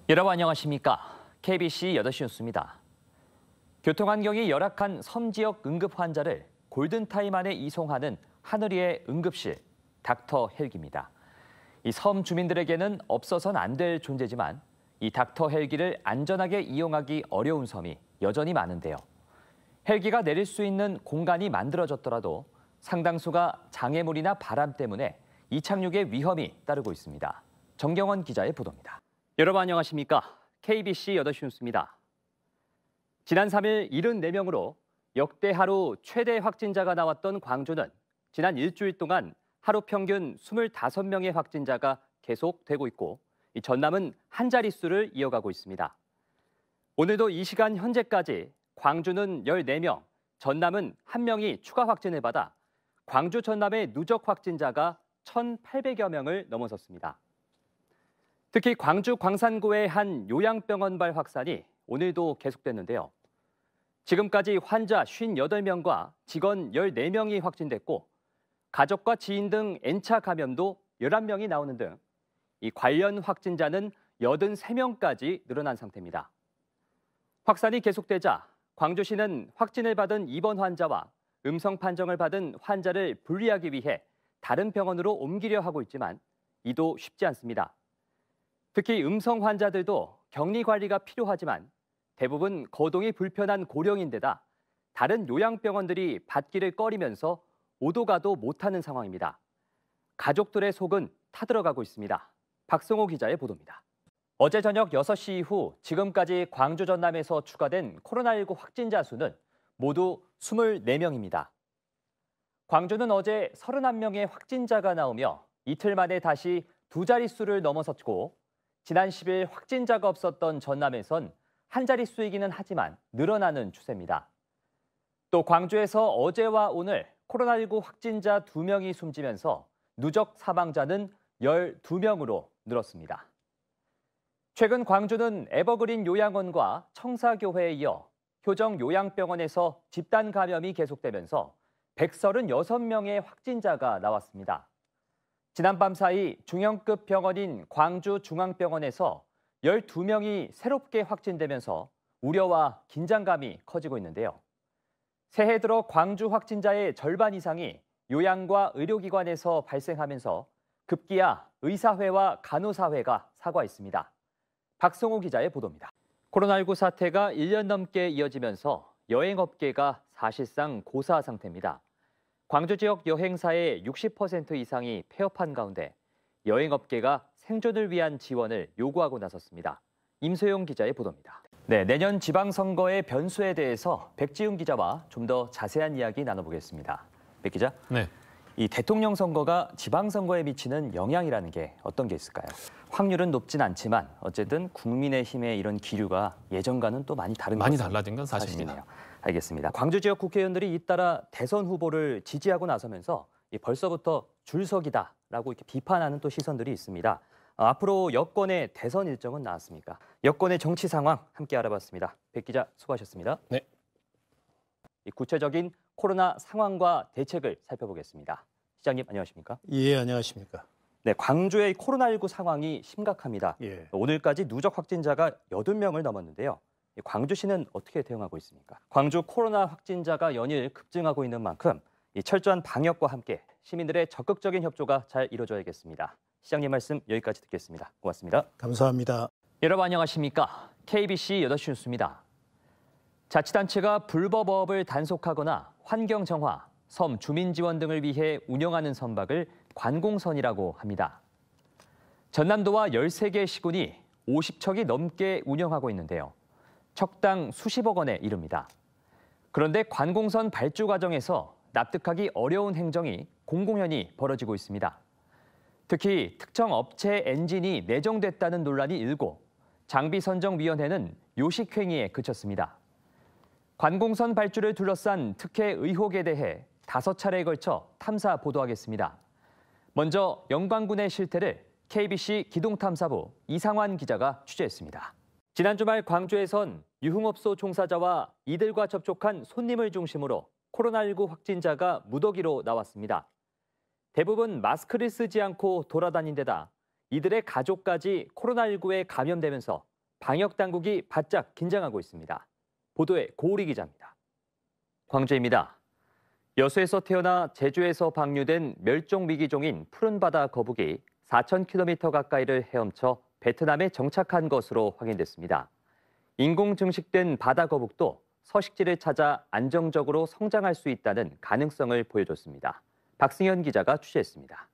여러분 안녕하십니까? KBC 8시 뉴스입니다. 교통환경이 열악한 섬 지역 응급 환자를 골든타임 안에 이송하는 하늘이의 응급실, 닥터 헬기입니다. 이 섬 주민들에게는 없어선 안 될 존재지만 이 닥터 헬기를 안전하게 이용하기 어려운 섬이 여전히 많은데요. 헬기가 내릴 수 있는 공간이 만들어졌더라도 상당수가 장애물이나 바람 때문에 이착륙의 위험이 따르고 있습니다. 정경원 기자의 보도입니다. 여러분 안녕하십니까? KBC 8시 뉴스입니다. 지난 3일 74명으로 역대 하루 최대 확진자가 나왔던 광주는 지난 일주일 동안 하루 평균 25명의 확진자가 계속되고 있고 이 전남은 한 자릿수를 이어가고 있습니다. 오늘도 이 시간 현재까지 광주는 14명, 전남은 1명이 추가 확진을 받아 광주 전남의 누적 확진자가 1,800여 명을 넘어섰습니다. 특히 광주 광산구의 한 요양병원발 확산이 오늘도 계속됐는데요. 지금까지 환자 58명과 직원 14명이 확진됐고 가족과 지인 등 N차 감염도 11명이 나오는 등 이 관련 확진자는 83명까지 늘어난 상태입니다. 확산이 계속되자 광주시는 확진을 받은 입원 환자와 음성 판정을 받은 환자를 분리하기 위해 다른 병원으로 옮기려 하고 있지만 이도 쉽지 않습니다. 특히 음성 환자들도 격리 관리가 필요하지만 대부분 거동이 불편한 고령인데다 다른 요양병원들이 받기를 꺼리면서 오도 가도 못하는 상황입니다. 가족들의 속은 타들어가고 있습니다. 박성호 기자의 보도입니다. 어제 저녁 6시 이후 지금까지 광주 전남에서 추가된 코로나19 확진자 수는 모두 24명입니다. 광주는 어제 31명의 확진자가 나오며 이틀 만에 다시 두 자릿수를 넘어섰고 지난 10일 확진자가 없었던 전남에선 한 자릿수이기는 하지만 늘어나는 추세입니다. 또 광주에서 어제와 오늘 코로나19 확진자 2명이 숨지면서 누적 사망자는 12명으로 늘었습니다. 최근 광주는 에버그린 요양원과 청사교회에 이어 효정 요양병원에서 집단 감염이 계속되면서 136명의 확진자가 나왔습니다. 지난밤 사이 중형급 병원인 광주중앙병원에서 12명이 새롭게 확진되면서 우려와 긴장감이 커지고 있는데요. 새해 들어 광주 확진자의 절반 이상이 요양과 의료기관에서 발생하면서 급기야 의사회와 간호사회가 사과했습니다. 박성호 기자의 보도입니다. 코로나19 사태가 1년 넘게 이어지면서 여행업계가 사실상 고사 상태입니다. 광주 지역 여행사의 60% 이상이 폐업한 가운데 여행업계가 생존을 위한 지원을 요구하고 나섰습니다. 임소영 기자의 보도입니다. 네, 내년 지방선거의 변수에 대해서 백지훈 기자와 좀 더 자세한 이야기 나눠보겠습니다. 백 기자. 네. 이 대통령 선거가 지방선거에 미치는 영향이라는 게 어떤 게 있을까요? 확률은 높진 않지만 어쨌든 국민의힘의 이런 기류가 예전과는 또 많이 다른 많이 달라진 건 사실입니다. 사실이네요. 알겠습니다. 광주 지역 국회의원들이 잇따라 대선 후보를 지지하고 나서면서 벌써부터 줄서기다라고 이렇게 비판하는 또 시선들이 있습니다. 앞으로 여권의 대선 일정은 나왔습니까? 여권의 정치 상황 함께 알아봤습니다. 백 기자 수고하셨습니다. 네. 구체적인 코로나 상황과 대책을 살펴보겠습니다. 시장님 안녕하십니까? 예, 안녕하십니까? 네, 광주의 코로나19 상황이 심각합니다. 예. 오늘까지 누적 확진자가 80명을 넘었는데요. 광주시는 어떻게 대응하고 있습니까? 광주 코로나 확진자가 연일 급증하고 있는 만큼 이 철저한 방역과 함께 시민들의 적극적인 협조가 잘 이루어져야겠습니다. 시장님 말씀 여기까지 듣겠습니다. 고맙습니다. 감사합니다. 여러분 안녕하십니까? KBC 8시 뉴스입니다. 자치단체가 불법업을 단속하거나 환경 정화, 섬 주민 지원 등을 위해 운영하는 선박을 관공선이라고 합니다. 전남도와 13개 시군이 50척이 넘게 운영하고 있는데요. 척당 수십억 원에 이릅니다. 그런데 관공선 발주 과정에서 납득하기 어려운 행정이 공공연히 벌어지고 있습니다. 특히 특정 업체 엔진이 내정됐다는 논란이 일고 장비선정위원회는 요식행위에 그쳤습니다. 관공선 발주를 둘러싼 특혜 의혹에 대해 5차례에 걸쳐 탐사 보도하겠습니다. 먼저 영광군의 실태를 KBC 기동탐사부 이상환 기자가 취재했습니다. 지난 주말 광주에선 유흥업소 종사자와 이들과 접촉한 손님을 중심으로 코로나19 확진자가 무더기로 나왔습니다. 대부분 마스크를 쓰지 않고 돌아다닌 데다 이들의 가족까지 코로나19에 감염되면서 방역 당국이 바짝 긴장하고 있습니다. 보도에 고우리 기자입니다. 광주입니다. 여수에서 태어나 제주에서 방류된 멸종 위기종인 푸른바다 거북이 4,000km 가까이를 헤엄쳐 베트남에 정착한 것으로 확인됐습니다. 인공 증식된 바다 거북도 서식지를 찾아 안정적으로 성장할 수 있다는 가능성을 보여줬습니다. 박승현 기자가 취재했습니다.